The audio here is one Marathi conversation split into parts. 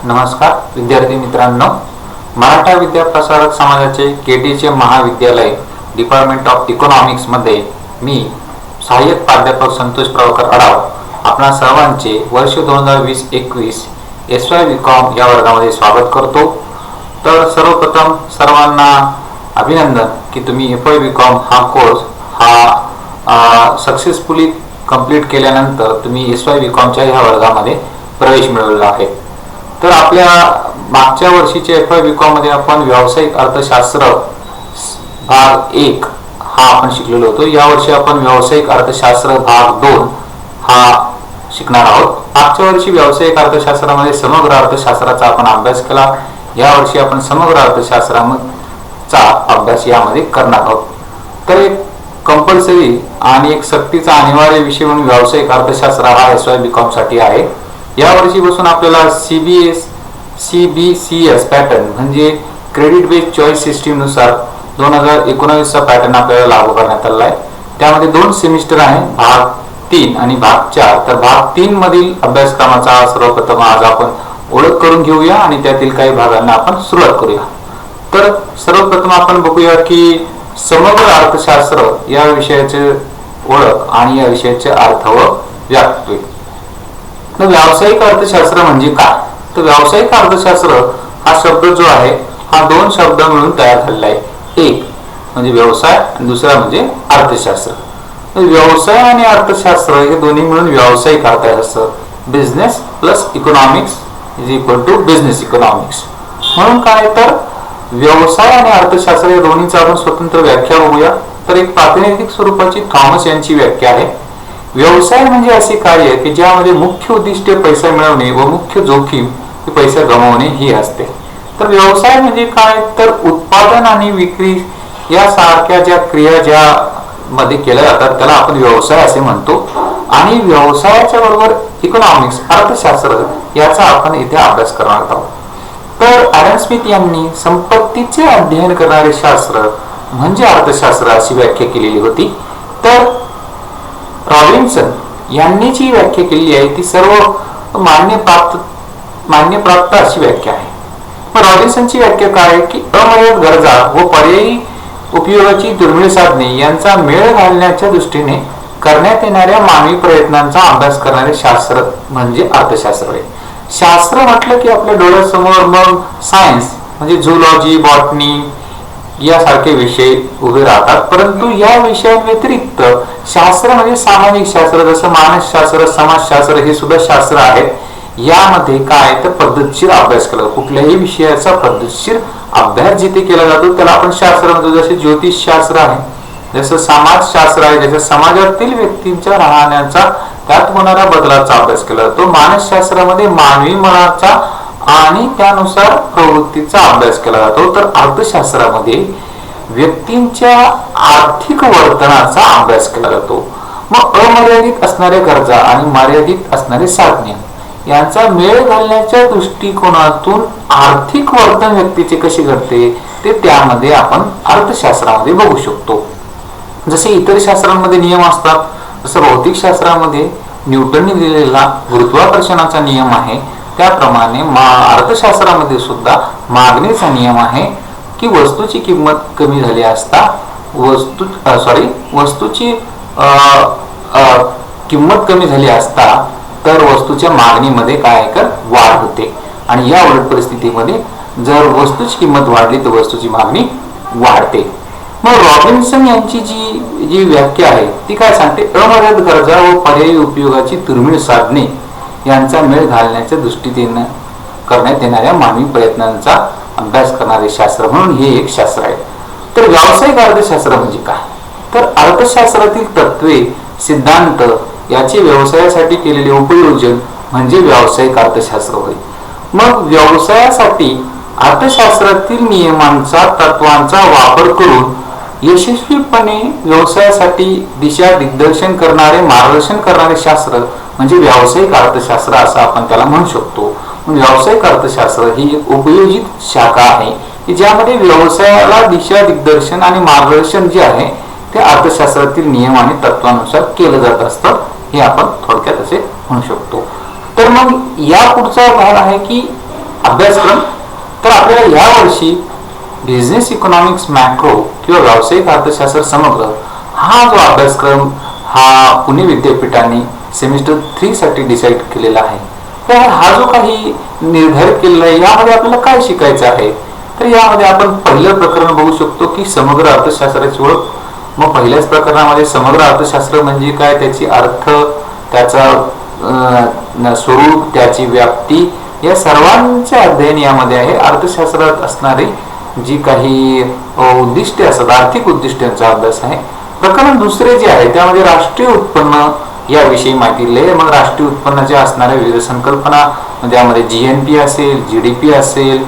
नमस्कार विद्यार्थी मित्रांनो, मराठा विद्याप्रसारक समाजाचे केटीचे महाविद्यालय डिपार्टमेंट ऑफ इकॉनॉमिक्स मध्ये मी सहाय्यक प्राध्यापक संतोष प्रभाकर अडाव आपणा सर्वांचे वर्ष 2020-21 SY BCom या वर्गामध्ये स्वागत करतो। तर सर्वप्रथम सर्वांना अभिनंदन की तुम्ही FY BCom हा कोर्स हा सक्सेसफुली कंप्लीट केल्यानंतर तुम्ही SY BCom च्या ह्या वर्गामध्ये प्रवेश मिळवला आहे। तर आपल्या मागच्या वर्षीच्या FY BCom मध्ये आपण व्यावसायिक अर्थशास्त्र भाग 1 हा आपण शिकलेलो होतो। या वर्षी आपण व्यावसायिक अर्थशास्त्र भाग 2 हा शिकणार आहोत। मागच्या वर्षी व्यावसायिक अर्थशास्त्रामध्ये समग्र अर्थशास्त्राचा आपण अभ्यास केला। या वर्षी आपण समग्र अर्थशास्त्राचा अभ्यास यामध्ये करणार आहोत। तर एक कंपल्सरी आणि एक सक्तीचा अनिवार्य विषय म्हणून व्यावसायिक अर्थशास्त्र हा SY BCom साठी आहे। या वर्षीपासून आपल्याला CBCS पॅटर्न म्हणजे क्रेडिट बेस्ड चॉईस सिस्टीम नुसार 2019 चा पॅटर्न आपल्याला लागू करण्यात आला आहे। त्यामध्ये 2 सेमिस्टर आहे, भाग 3 आणि भाग 4। तर भाग 3 मधील अभ्यासक्रमाचा सर्वप्रथम आज आपण ओळख करून घेऊया आणि त्यातील काही भागांना आपण सुरुवात करूया। तर सर्वप्रथम आपण बघूया की समग्र अर्थशास्त्र या विषयाचे ओळख आणि या विषयाचे अर्थ व व्याप्ती। तर व्यावसायिक अर्थशास्त्र म्हणजे काय? तर व्यावसायिक अर्थशास्त्र हा शब्द जो आहे हा 2 शब्द मिळून तयार झालेला आहे। एक म्हणजे व्यवसाय आणि दुसरा म्हणजे अर्थशास्त्र। तर व्यवसाय आणि अर्थशास्त्र हे दोन्ही मिळून व्यावसायिक अर्थशास्त्र, business plus economics is equal to business economics. म्हणून काय तर व्यवसाय आणि अर्थशास्त्र या दोन्हीचा आपण स्वतंत्र व्याख्या बघूया। तर एक प्रातिनिधिक स्वरूपाची थॉमस यांची व्याख्या आहे। व्यवसाय म्हणजे असे कार्य की ज्यामध्ये मुख्य उद्दिष्ट पैसा मिळवणे व मुख्य जोखीम ही पैसा गमावणे ही असते। तर व्यवसाय म्हणजे काय तर उत्पादन आणि विक्री यासारख्या ज्या क्रिया ज्या मध्ये केल्या जातात त्याला आपण व्यवसाय असे म्हणतो। आणि व्यवसायाच्या बरोबर इकॉनॉमिक्स अर्थशास्त्र याचा आपण इथे अभ्यास करणार आहोत। तर ॲडम स्मिथ यांनी संपत्तीचे अध्ययन करणारे शास्त्र म्हणजे अर्थशास्त्र अशी व्याख्या केलेली होती। तर रॉबिन्सन यांनी जी व्याख्या केली आहे ती सर्व मान्यप्राप्त अशी व्याख्या आहे। रॉबिन्सनची व्याख्या काय आहे की अमर्याद गरजा व पर्यायी उपयोगाची दुर्मिळ साधने यांचा मेळ घालण्याच्या दृष्टीने करण्यात येणाऱ्या मानवी प्रयत्नांचा अभ्यास करणारे शास्त्र म्हणजे अर्थशास्त्र आहे। शास्त्र म्हटलं की आपल्या डोळ्यासमोर मग सायन्स म्हणजे झूलॉजी, बॉटनी यासारखे विषय उभे राहतात। परंतु या विषयांव्यतिरिक्त शास्त्र म्हणजे सामाजिक शास्त्र जसं मानसशास्त्र, समाजशास्त्र हे सुद्धा शास्त्र आहेत। यामध्ये काय तर पद्धतशीर अभ्यास केला, कुठल्याही विषयाचा पद्धतशीर अभ्यास जिथे केला जातो त्याला आपण शास्त्र म्हणतो। जसे ज्योतिषशास्त्र आहे, जसं समाजशास्त्र आहे, जसं समाजातील व्यक्तींच्या राहण्याचा त्यात होणाऱ्या बदलाचा अभ्यास केला जातो। मानसशास्त्रामध्ये मानवी मनाचा आणि त्यानुसार प्रवृत्तीचा अभ्यास केला जातो। तर अर्थशास्त्रामध्ये व्यक्तींच्या आर्थिक वर्तनाचा अभ्यास केला जातो। मग अमर्यादित असणाऱ्या गरजा आणि मर्यादित असणारे साधने यांचा मेळ घालण्याच्या दृष्टिकोनातून आर्थिक वर्तन व्यक्तीचे कसे घडते ते त्यामध्ये आपण अर्थशास्त्रामध्ये बघू शकतो। जसे इतर शास्त्रांमध्ये नियम असतात जसं भौतिक शास्त्रामध्ये न्यूटनने दिलेला गुरुत्वाकर्षणाचा नियम आहे, त्याप्रमाणे अर्थशास्त्रामध्ये सुद्धा मागणीचा नियम आहे की वस्तूची किंमत कमी झाली असता वस्तूची किंमत कमी झाली असता तर वस्तूच्या मागणीमध्ये काय कर वाढ होते आणि या उलट परिस्थितीमध्ये जर वस्तूची किंमत वाढली तर वस्तूची मागणी वाढते। मग रॉबिन्सन यांची जी व्याख्या आहे ती काय सांगते, अमर्याद गरजा व पर्यायी उपयोगाची दुर्मिळ साधने यांचा मेळ घालण्याच्या दृष्टीने करण्यात येणाऱ्या मानवी प्रयत्नांचा अभ्यास करणारे शास्त्र म्हणून हे एक शास्त्र आहे। तर व्यावसायिक अर्थशास्त्र म्हणजे काय तर अर्थशास्त्रातील तत्वे सिद्धांत याचे व्यवसायासाठी केलेले उपयोजन म्हणजे व्यावसायिक अर्थशास्त्र होय। मग व्यवसायासाठी अर्थशास्त्रातील नियमांचा तत्वांचा वापर करून यशस्वीपणे व्यवसायासाठी दिशा दिग्दर्शन करणारे मार्गदर्शन करणारे शास्त्र म्हणजे व्यावसायिक अर्थशास्त्र असं आपण त्याला म्हणू शकतो। व्यावसायिक अर्थशास्त्र ही एक उपयोजित शाखा आहे की ज्यामध्ये व्यवसायाला दिशा दिग्दर्शन आणि मार्गदर्शन जे आहे ते अर्थशास्त्रातील नियम आणि तत्वानुसार केलं जात असतं, हे आपण थोडक्यात असे म्हणू शकतो। तर मग या पुढचा भाग आहे की अभ्यासक्रम. तर आपल्याला या वर्षी बिझनेस इकॉनॉमिक्स मॅक्रो किंवा व्यावसायिक अर्थशास्त्र समग्र हा जो अभ्यासक्रम हा पुणे विद्यापीठाने सेमिस्टर 3 साठी डिसाईड केलेला आहे. तर हा जो काही निर्धारित केलेला आहे यामध्ये आपल्याला काय शिकायचं आहे. तर यामध्ये आपण पहिलं प्रकरण बघू शकतो की समग्र अर्थशास्त्राची ओळख. मग पहिल्याच प्रकरणामध्ये समग्र अर्थशास्त्र म्हणजे काय, त्याची अर्थ, त्याचा स्वरूप, त्याची व्याप्ती या सर्वांचे अध्ययन यामध्ये आहे. अर्थशास्त्रात असणारी जी काही उद्दिष्टे असतात, आर्थिक उद्दिष्टांचा अभ्यास आहे. प्रकरण दुसरे जे आहे त्यामध्ये राष्ट्रीय उत्पन्न याविषयी माहिती दिली आहे. मग राष्ट्रीय उत्पन्नाच्या असणाऱ्या विविध संकल्पना, त्यामध्ये GNP असेल, GDP असेल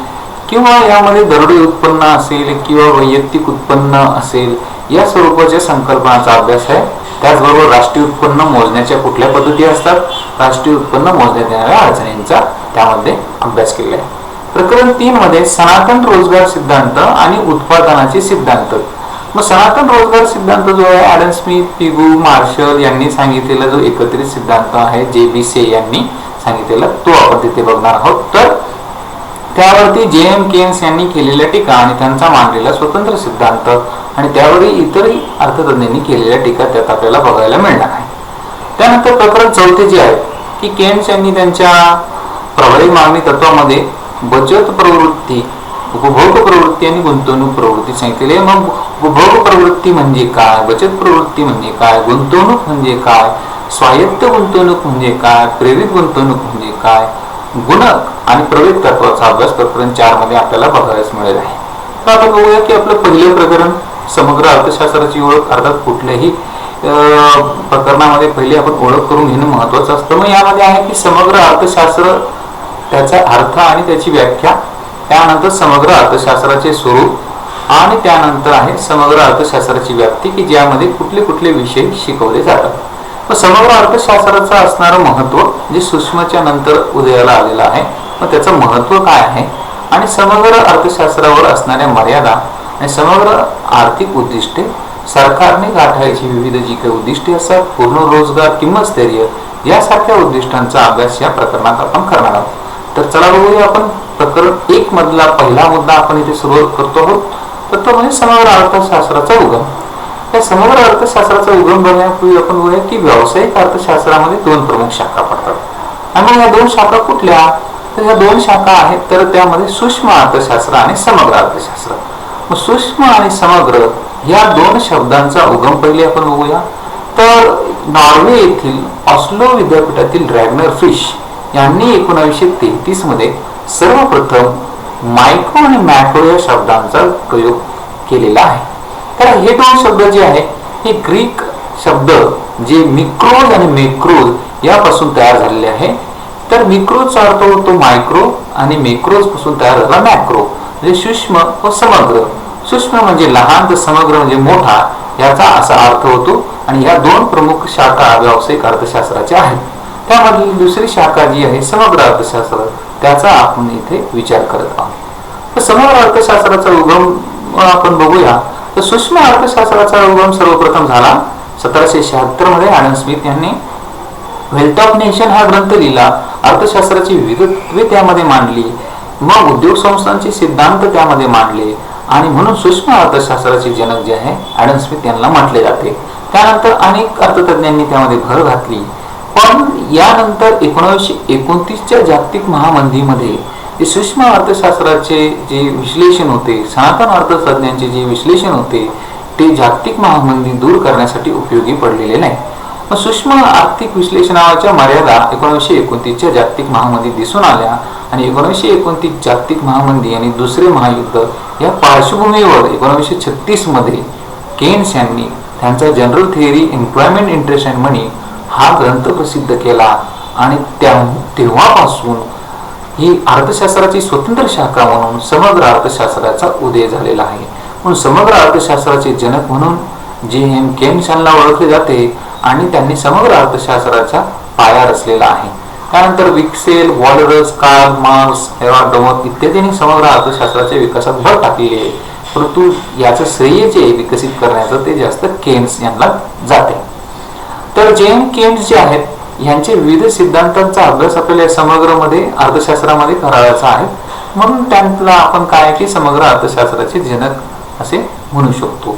किंवा यामध्ये दरडोई उत्पन्न असेल किंवा वैयक्तिक उत्पन्न असेल, या स्वरूपाच्या संकल्पनाचा अभ्यास आहे. त्याचबरोबर राष्ट्रीय उत्पन्न मोजण्याच्या कुठल्या पद्धती असतात, राष्ट्रीय उत्पन्न मोजण्यात येणाऱ्या अडचणींचा त्यामध्ये अभ्यास केलेला आहे. प्रकरण 3 मध्ये सनातन रोजगार सिद्धांत आणि उत्पादनाचे सिद्धांत. मग सनातन रोजगार सिद्धांत जो आहे ॲडम स्मिथ, पिगू, मार्शल यांनी सांगितलेला जो एकत्रित सिद्धांत आहे, JB से यांनी सांगितलेला, तो आपण तिथे बघणार आहोत. तर त्यावरती JM केन्स यांनी केलेल्या टीका आणि त्यांचा मांडलेला स्वतंत्र सिद्धांत आणि त्यावरही इतरही अर्थतज्ञांनी केलेल्या टीका त्यात आपल्याला बघायला मिळणार आहे. त्यानंतर प्रकरण 4 जे आहे की केन्स यांनी त्यांच्या प्रभावी मागणी तत्वामध्ये बचत प्रवृत्ती, उपभोग प्रवृत्ती आणि गुंतवणूक प्रवृत्ती सांगितलेली आहे. मग उपभोग प्रवृत्ती म्हणजे काय, बचत प्रवृत्ती म्हणजे काय, गुंतवणूक म्हणजे काय, स्वायत्त गुंतवणूक म्हणजे काय, प्रेरित गुंतवणूक म्हणजे काय, गुणक आणि प्रवेग तत्वाचा अभ्यास प्रकरण 4 मध्ये आपल्याला बघायला मिळेल आहे. तर आपण बघूया की आपलं पहिलं प्रकरण समग्र अर्थशास्त्राची ओळख. अर्थात कुठल्याही प्रकरणामध्ये पहिले आपण ओळख करून घेणं महत्वाचं असतं. मग यामध्ये आहे की समग्र अर्थशास्त्र, त्याचा अर्थ आणि त्याची व्याख्या, त्यानंतर समग्र अर्थशास्त्राचे स्वरूप आणि त्यानंतर आहे समग्र अर्थशास्त्राची व्याप्ती की ज्यामध्ये कुठले कुठले विषय शिकवले जातात. मग समग्र अर्थशास्त्राचं असणारं महत्व जे सूक्ष्मच्या नंतर उदयाला आलेलं आहे, मग त्याचं महत्व काय आहे आणि समग्र अर्थशास्त्रावर असणाऱ्या मर्यादा आणि समग्र आर्थिक उद्दिष्टे, सरकारने गाठायची विविध जी काही उद्दिष्टे असतात, पूर्ण रोजगार, किंमत स्थैर्य यासारख्या उद्दिष्टांचा अभ्यास या प्रकरणात आपण करणार आहोत. तर चला बघूया आपण प्रकरण 1 मधला पहिला मुद्दा आपण इथे सुरुवात करतो आहोत. तर तो म्हणजे समग्र अर्थशास्त्राचा उगम. या समग्र अर्थशास्त्राचा उगम बघण्यापूर्वी आपण बघूया की व्यावसायिक अर्थशास्त्रामध्ये 2 प्रमुख शाखा पडतात. आणि या 2 शाखा कुठल्या, तर ह्या 2 शाखा आहेत. तर त्यामध्ये सूक्ष्म अर्थशास्त्र आणि समग्र अर्थशास्त्र. मग सूक्ष्म आणि समग्र या 2 शब्दांचा उगम पहिले आपण बघूया. तर नॉर्वे येथील ऑस्लो विद्यापीठातील रॅग्नर फिश यांनी 1933 मध्ये सर्वप्रथम मायक्रो आणि मॅक्रो या शब्दांचा प्रयोग केलेला आहे. तर हे 2 शब्द जे आहे हे ग्रीक शब्द जे मिक्रोज आणि मेक्रोज यापासून तयार झालेले आहे. तर मिक्रोजचा अर्थ होतो मायक्रो आणि मेक्रोज पासून तयार झाला मॅक्रो, म्हणजे सूक्ष्म व समग्र. सूक्ष्म म्हणजे लहान तर समग्र म्हणजे मोठा, याचा असा अर्थ होतो. आणि या 2 प्रमुख शाखा व्यावसायिक अर्थशास्त्राच्या आहेत. त्यामधील दुसरी शाखा जी आहे समग्र अर्थशास्त्र, त्याचा आपण इथे विचार करत आहोत. तर समग्र अर्थशास्त्राचा उगम आपण बघूया. तर सूक्ष्म अर्थशास्त्राचा उगम सर्वप्रथम झाला 1776 मध्ये. ॲडम स्मिथ यांनी वेल्थ ऑफ नेशन हा ग्रंथ लिहिला. अर्थशास्त्राची विविधत्वे त्यामध्ये मांडली. मग उद्योग संस्थांचे सिद्धांत त्यामध्ये मांडले आणि म्हणून सूक्ष्म अर्थशास्त्राचे जनक जे आहे ॲडम स्मिथ यांना म्हटले जाते. त्यानंतर अनेक अर्थतज्ञांनी त्यामध्ये भर घातली. पण यानंतर 1929च्या जागतिक महामंदीमध्ये जे सूक्ष्म अर्थशास्त्राचे जे विश्लेषण होते, सनातन अर्थतज्ञांचे जे विश्लेषण होते, ते जागतिक महामंदी दूर करण्यासाठी उपयोगी पडलेले नाही. मग सूक्ष्म आर्थिक विश्लेषणाच्या मर्यादा 1929च्या जागतिक महामंदी दिसून आल्या आणि 1929 जागतिक महामंदी आणि दुसरे महायुद्ध या पार्श्वभूमीवर 1936 मध्ये केन्स यांनी त्यांचा general theory employment, interest and money हा ग्रंथ प्रसिद्ध केला आणि तेव्हापासून ही अर्थशास्त्राची स्वतंत्र शाखा म्हणून समग्र अर्थशास्त्राचा उदय झालेला आहे. म्हणून समग्र अर्थशास्त्राचे जनक म्हणून JM केन्स यांना ओळखले जाते आणि त्यांनी समग्र अर्थशास्त्राचा पाया रचलेला आहे. त्यानंतर Wicksell, Walras, Karl Marx, Edward Domar इत्यादींनी समग्र अर्थशास्त्राच्या विकासात भर टाकलेली आहे. परंतु याचं श्रेय जे विकसित करण्याचं ते जास्त केन्स यांना जाते. तर JM केन्स जे आहेत यांचे विविध सिद्धांतांचा अभ्यास आपल्याला समग्र मध्ये अर्थशास्त्रामध्ये करायचा आहे. म्हणून त्याला आपण काय की समग्र अर्थशास्त्राचे जनक असे म्हणू शकतो.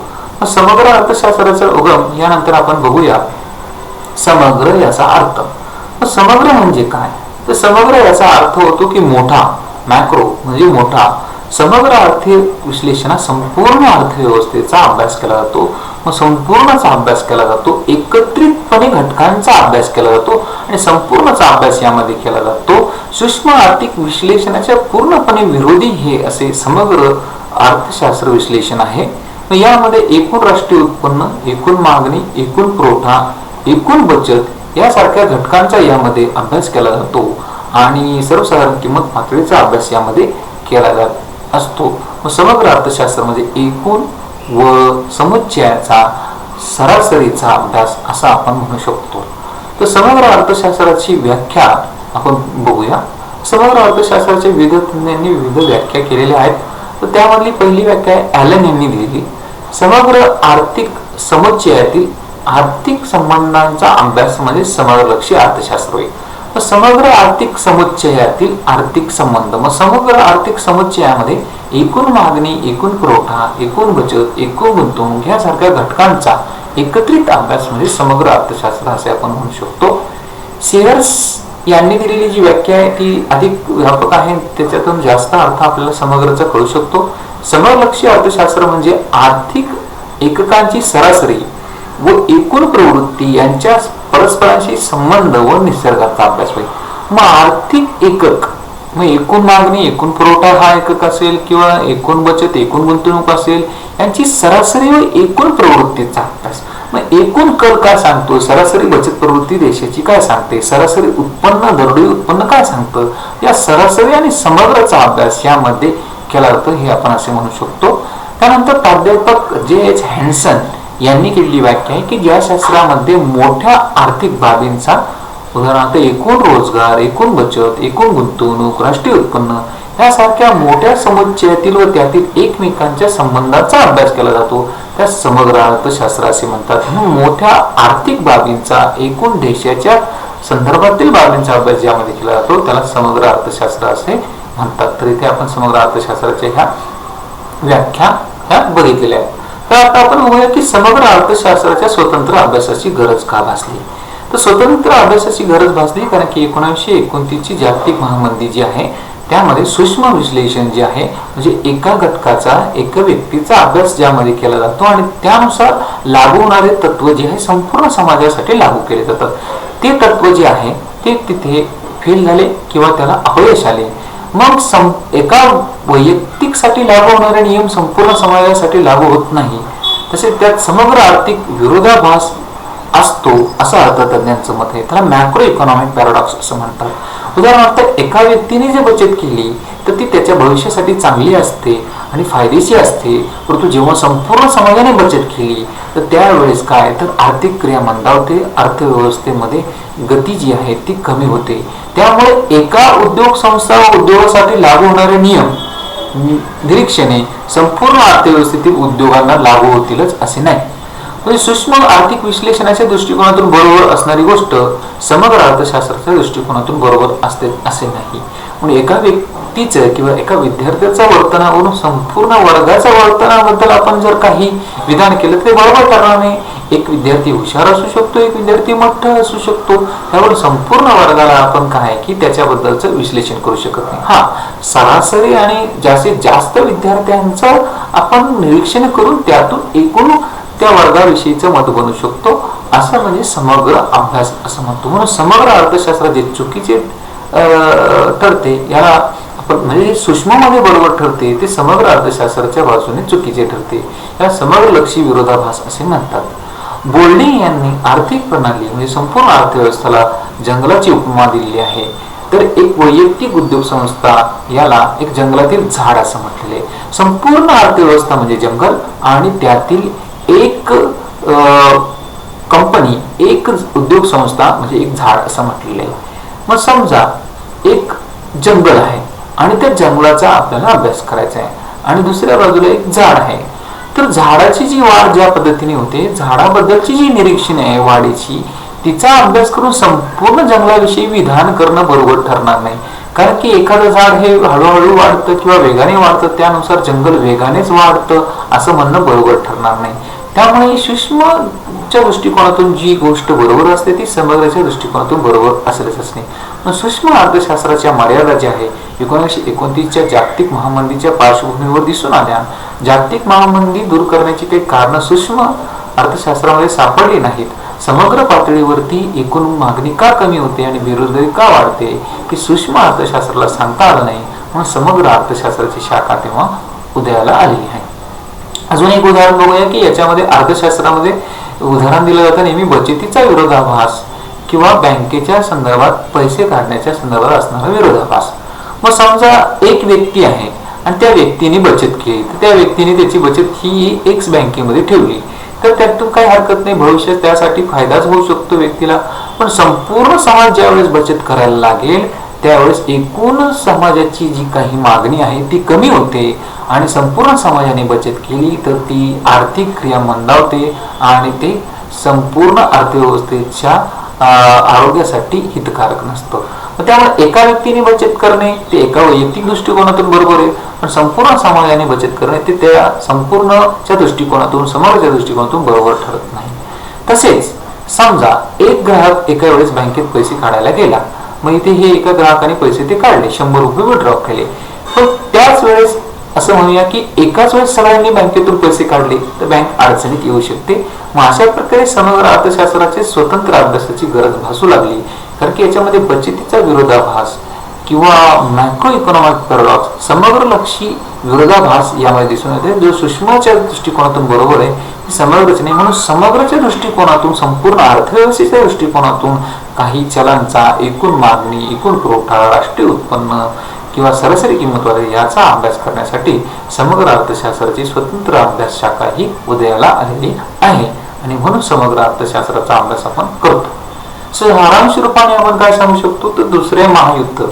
समग्र अर्थशास्त्राचा उगम यानंतर आपण बघूया समग्र याचा अर्थ. समग्र म्हणजे काय, तर समग्र याचा अर्थ होतो की मोठा, मॅक्रो म्हणजे मोठा. समग्र आर्थिक विश्लेषणात संपूर्ण अर्थव्यवस्थेचा अभ्यास केला जातो. मग संपूर्णचा अभ्यास केला जातो, एकत्रितपणे घटकांचा अभ्यास केला जातो आणि संपूर्णचा अभ्यास यामध्ये केला जातो. सूक्ष्म आर्थिक विश्लेषणाच्या पूर्णपणे विरोधी हे असे समग्र अर्थशास्त्र विश्लेषण आहे. यामध्ये एकूण राष्ट्रीय उत्पन्न, एकूण मागणी, एकूण पुरवठा, एकूण बचत यासारख्या घटकांचा यामध्ये अभ्यास केला जातो आणि सर्वसाधारण किंमत पातळीचा अभ्यास यामध्ये केला जात असतो. समग्र अर्थशास्त्र म्हणजे एकूण व समुच्चयाचा सरासरीचा अभ्यास असा आपण म्हणू शकतो. तर समग्र अर्थशास्त्राची व्याख्या आपण बघूया. समग्र अर्थशास्त्राच्या विविध तज्ञांनी विविध व्याख्या केलेल्या आहेत. तर त्यामधली पहिली व्याख्या ॲलन यांनी दिली. समग्र आर्थिक समुच्चयातील आर्थिक संबंधांचा अभ्यास म्हणजे समग्रलक्षी अर्थशास्त्र होय. समग्र आर्थिक समुच्चयातील आर्थिक संबंध, मग समग्र आर्थिक समुच्चयामध्ये एकूण मागणी, एकूण पुरवठा, एकूण बचत, एकूण गुंतवणूक यासारख्या घटकांचा एकत्रित अभ्यास म्हणजे समग्र अर्थशास्त्र असे आपण म्हणू शकतो. सेयर्स यांनी दिलेली जी व्याख्या आहे ती अधिक व्यापक आहे, त्याच्यातून जास्त अर्थ आपल्याला समग्रचा कळू शकतो. समग्रलक्षी अर्थशास्त्र म्हणजे आर्थिक एककांची सरासरी व एकूण प्रवृत्ती यांच्या परस्परांशी संबंध व निसर्गाचा अभ्यास होईल. मग आर्थिक एकक मग एकूण मागणी, एकूण पुरवठा हा एकक असेल किंवा एकूण बचत, एकूण गुंतवणूक असेल, यांची सरासरी व एकूण प्रवृत्तीचा अभ्यास. मग एकूण कल काय सांगतो, सरासरी बचत प्रवृत्ती देशाची काय सांगते, सरासरी उत्पन्न, दरडोई उत्पन्न काय सांगतं, या सरासरी आणि समग्रचा अभ्यास यामध्ये केला जातो हे आपण असे म्हणू शकतो. त्यानंतर प्राध्यापक जे.एच. हँडसन यांनी केलेली व्याख्या आहे की ज्या शास्त्रामध्ये मोठ्या आर्थिक बाबींचा, उदाहरणार्थ एकूण रोजगार, एकूण बचत, एकूण गुंतवणूक, राष्ट्रीय उत्पन्न यासारख्या मोठ्या समुच्चयातील व त्यातील एकमेकांच्या संबंधाचा अभ्यास केला जातो, त्या समग्र अर्थशास्त्र असे म्हणतात. मोठ्या आर्थिक बाबींचा, एकूण देशाच्या संदर्भातील बाबींचा अभ्यास ज्यामध्ये केला जातो त्याला समग्र अर्थशास्त्र असे म्हणतात. तर इथे आपण समग्र अर्थशास्त्राच्या ह्या व्याख्या ह्या बघितलेल्या आहेत. तर आता आपण बघूया की समग्र अर्थशास्त्राच्या स्वतंत्र अभ्यासाची गरज का भासली. तर स्वतंत्र अभ्यासाची गरज भासली कारण की 1929 ची जागतिक महामंदी जी आहे त्यामध्ये सूक्ष्म विश्लेषण जे आहे म्हणजे एका घटकाचा, एका व्यक्तीचा अभ्यास ज्यामध्ये केला जातो आणि त्यानुसार लागू होणारे तत्व जे आहे संपूर्ण समाजासाठी लागू केले जातात. ते तत्व जे आहे ते तिथे फेल झाले किंवा त्याला अपयश आले. मग एका वैयक्तिकसाठी लागू होणारे नियम संपूर्ण समाजासाठी लागू होत नाही, तसेच त्यात समग्र आर्थिक विरोधाभास असतो असं अर्थतज्ञांचं मत आहे. त्याला मॅक्रो इकॉनॉमिक पॅराडॉक्स असं म्हणतात. उदाहरणार्थ एका व्यक्तीने जे बचत केली तर ती त्याच्या भविष्यासाठी चांगली असते आणि फायदेशीर असते, परंतु जेव्हा संपूर्ण समाजाने बचत केली तर त्यावेळेस काय तर आर्थिक क्रिया मंदावते, अर्थव्यवस्थेमध्ये गती जी आहे ती कमी होते. त्यामुळे एका उद्योग संस्था व उद्योगासाठी लागू होणारे नियम निरीक्षणे संपूर्ण अर्थव्यवस्थेतील उद्योगांना लागू होतीलच असे नाही. म्हणजे सूक्ष्म आर्थिक विश्लेषणाच्या दृष्टिकोनातून बरोबर असणारी गोष्ट समग्र अर्थशास्त्राच्या दृष्टिकोनातून बरोबर असते असे नाही. म्हणून एका व्यक्तीचं किंवा एका विद्यार्थ्याच्या वर्तनावरून संपूर्ण वर्गाच्या वर्तनाबद्दल आपण जर काही विधान केलं तर बरोबर ठरणार नाही. एक विद्यार्थी हुशार असू शकतो, एक विद्यार्थी मोठा असू शकतो, त्यावर संपूर्ण वर्गाला आपण काय की त्याच्याबद्दलचं विश्लेषण करू शकत नाही. हा सरासरी आणि जास्तीत जास्त विद्यार्थ्यांचं आपण निरीक्षण करून त्यातून एकूण त्या वर्गाविषयीचं मत बनू शकतो, असं म्हणजे समग्र अभ्यास असं म्हणतो. म्हणून समग्र अर्थशास्त्र जे चुकीचे ठरते याला आपण म्हणजे सूक्ष्ममध्ये बरोबर ठरते ते समग्र अर्थशास्त्राच्या बाजूने चुकीचे ठरते, या समग्रलक्षी विरोधाभास असे म्हणतात. बोल्डिंग यांनी आर्थिक प्रणाली म्हणजे संपूर्ण अर्थव्यवस्थेला जंगलाची उपमा दिलेली आहे. तर एक वैयक्तिक उद्योग संस्था याला एक जंगलातील झाड असं म्हटलेले. संपूर्ण अर्थव्यवस्था म्हणजे जंगल आणि त्यातील एक कंपनी, एक उद्योग संस्था म्हणजे एक झाड असं म्हटलेलं आहे. मग समजा एक जंगल आहे आणि त्या जंगलाचा आपल्याला अभ्यास करायचा आहे आणि दुसऱ्या बाजूला एक झाड आहे. तर झाडाची जी वाढ ज्या पद्धतीने होते, झाडाबद्दलची जी निरीक्षणे आहे वाढीची, तिचा अभ्यास करून संपूर्ण जंगलाविषयी विधान करणं बरोबर ठरणार नाही. कारण की एखादं झाड हे हळूहळू वाढतं किंवा वेगाने वाढतं, त्यानुसार जंगल वेगानेच वाढतं असं म्हणणं बरोबर ठरणार नाही. त्यामुळे सूक्ष्मच्या दृष्टिकोनातून जी गोष्ट बरोबर असते ती समग्रच्या दृष्टिकोनातून बरोबर असेलच नाही. पण सूक्ष्म अर्थशास्त्राच्या मर्यादा ज्या आहे 1929च्या जागतिक महामंदीच्या पार्श्वभूमीवर दिसून आल्या. जागतिक महामंदी दूर करण्याची काही कारणं सूक्ष्म अर्थशास्त्रामध्ये सापडली नाहीत. समग्र पातळीवरती एकूण मागणी का कमी होते आणि बेरोजगारी का वाढते हे सूक्ष्म अर्थशास्त्राला सांगता आलं नाही, म्हणून समग्र अर्थशास्त्राची शाखा तेव्हा उदयाला आलेली आहे. अजून एक उदाहरण बघूया की याच्यामध्ये अर्थशास्त्रामध्ये उदाहरण दिलं जातं नेहमी बचतीचा विरोधाभास किंवा बँकेच्या संदर्भात पैसे काढण्याच्या संदर्भात असणारा विरोधाभास. मग समजा एक व्यक्ती आहे आणि त्या व्यक्तीने बचत केली, तर त्या व्यक्तीने त्याची बचत ही एक्स बँकेमध्ये ठेवली, तर त्यातून काही हरकत नाही, भविष्यात त्यासाठी फायदाच होऊ शकतो व्यक्तीला. पण संपूर्ण समाज ज्यावेळेस बचत करायला लागेल त्यावेळेस एकूण समाजाची जी काही मागणी आहे ती कमी होते आणि संपूर्ण समाजाने बचत केली तर ती आर्थिक क्रिया मंदावते आणि ते संपूर्ण अर्थव्यवस्थेच्या आरोग्यासाठी हितकारक नसतं. त्यामुळे एका व्यक्तीने बचत करणे ते एका वैयक्तिक दृष्टिकोनातून बरोबर आहे, पण संपूर्ण समाजाने बचत करणे ते त्या संपूर्णच्या दृष्टिकोनातून समग्रच्या दृष्टिकोनातून बरोबर ठरत नाही. तसेच समजा एक ग्राहक एका वेळेस बँकेत पैसे काढायला गेला, मग इथे हे एका ग्राहकाने पैसे ते काढले, 100 रुपये विड्रॉ केले. पण त्याच वेळेस असं म्हणूया की एकाच वेळेस सगळ्यांनी बँकेतून पैसे काढले तर बँक अडचणीत येऊ शकते. मग अशा प्रकारे समग्र अर्थशास्त्राचे स्वतंत्र अभ्यासाची गरज भासू लागली, कारण की याच्यामध्ये बचतीचा विरोधाभास किंवा मॅक्रो इकॉनॉमिक पॅराडॉक्स समग्रलक्षी विरोधाभास यामध्ये दिसून येते. जो सूक्ष्मच्या दृष्टिकोनातून बरोबर आहे ती समग्रच नाही, म्हणून समग्रच्या दृष्टिकोनातून संपूर्ण अर्थव्यवस्थेच्या दृष्टिकोनातून काही चलांचा एकूण मागणी, एकूण पुरवठा, राष्ट्रीय उत्पन्न किंवा सरासरी किंमत वगैरे याचा अभ्यास करण्यासाठी समग्र अर्थशास्त्राची स्वतंत्र अभ्यास शाखा ही उदयाला आलेली आहे आणि म्हणून समग्र अर्थशास्त्राचा अभ्यास आपण करतो. सारांश रूपाने आपण काय सांगू शकतो तर दुसरे महायुद्ध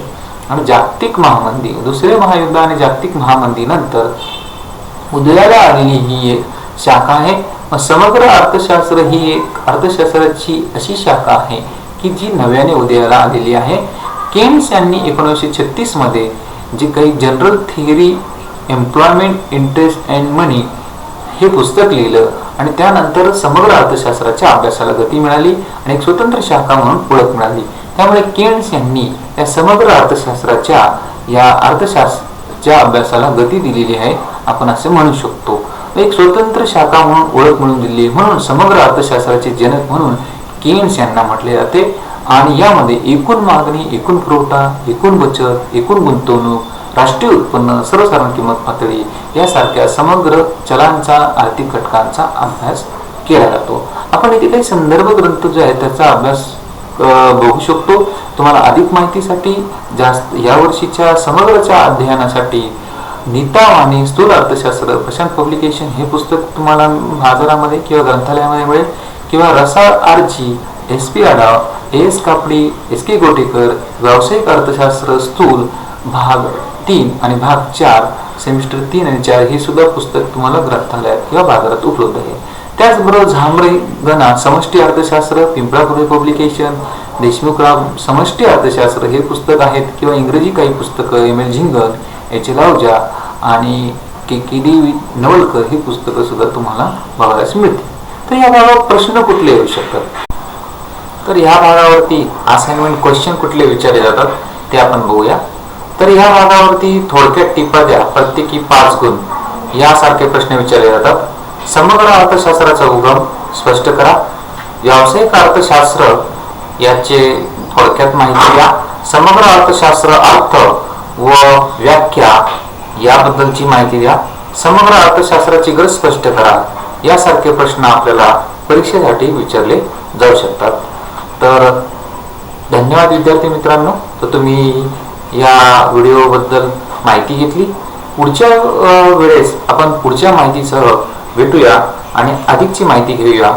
आणि जागतिक महामंदी, दुसरे महायुद्ध आणि जागतिक महामंदी नंतर उदयाला आलेली ही एक शाखा आहे. समग्र अर्थशास्त्र ही एक अर्थशास्त्राची अशी शाखा आहे की जी नव्याने उदयाला आलेली आहे. केन्स यांनी 1936 मध्ये जे काही general theory employment, interest and money हे पुस्तक लिहिलं आणि त्यानंतर समग्र अर्थशास्त्राच्या अभ्यासाला गती मिळाली आणि एक स्वतंत्र शाखा म्हणून ओळख मिळाली. त्यामुळे केन्स यांनी या समग्र अर्थशास्त्राच्या या अर्थशास्त्राच्या अभ्यासाला गती दिलेली आहे आपण असे म्हणू शकतो. एक स्वतंत्र शाखा म्हणून ओळख मिळवून दिली, म्हणून समग्र अर्थशास्त्राचे जनक म्हणून केन्स यांना म्हटले जाते. आणि यामध्ये एकूण मागणी, एकूण पुरवठा, एकूण बचत, एकूण गुंतवणूक, राष्ट्रीय उत्पन्न, सर्वसाधारण किंमत पातळी यासारख्या समग्र चलांचा, आर्थिक घटकांचा अभ्यास केला जातो. आपण इथे काही संदर्भ ग्रंथ जे आहेत त्याचा अभ्यास बघू शकतो. तुम्हाला अधिक माहितीसाठी जास्त या वर्षीच्या समग्रच्या अध्ययनासाठी नीता आणि स्थूल अर्थशास्त्र प्रशांत पब्लिकेशन हे पुस्तक तुम्हाला बाजारामध्ये किंवा ग्रंथालयामध्ये मिळेल, किंवा रसाळ आरजी, SP आडाव, AS कापडी, SK गोटेकर व्यावसायिक अर्थशास्त्र स्थूल भाग 3 आणि भाग 4 सेमिस्टर 3 आणि 4 हे सुद्धा पुस्तक तुम्हाला ग्रंथालयात किंवा बाजारात उपलब्ध आहे. त्याचबरोबर झांबरे गणा समष्टी अर्थशास्त्र, पिंपळापुरे पब्लिकेशन, देशमुखराव समष्टी अर्थशास्त्र हे पुस्तक आहेत, किंवा इंग्रजी काही पुस्तकं ML झिंगन, HL आहूजा आणि KD नवलकर ही पुस्तकं सुद्धा तुम्हाला बघायला मिळतील. तर या भागावर प्रश्न कुठले येऊ शकतात, तर ह्या भागावरती असाइनमेंट क्वेश्चन कुठले विचारले जातात ते आपण बघूया. तर ह्या भागावरती थोडक्यात टिपा द्या, प्रत्येकी 5 गुण यासारखे प्रश्न विचारले जातात. समग्र अर्थशास्त्राचा उगम स्पष्ट करा. व्यावसायिक अर्थशास्त्र याचे थोडक्यात माहिती द्या. समग्र अर्थशास्त्र अर्थ व व्याख्या याबद्दलची माहिती द्या. समग्र अर्थशास्त्राची गरज स्पष्ट करा. यासारखे प्रश्न आपल्याला परीक्षेसाठी विचारले जाऊ शकतात. तर धन्यवाद विद्यार्थी मित्रांनो. तर तुम्ही या व्हिडिओबद्दल माहिती घेतली. पुढच्या वेळेस आपण पुढच्या माहितीसह भेटूया आणि अधिकची माहिती घेऊया.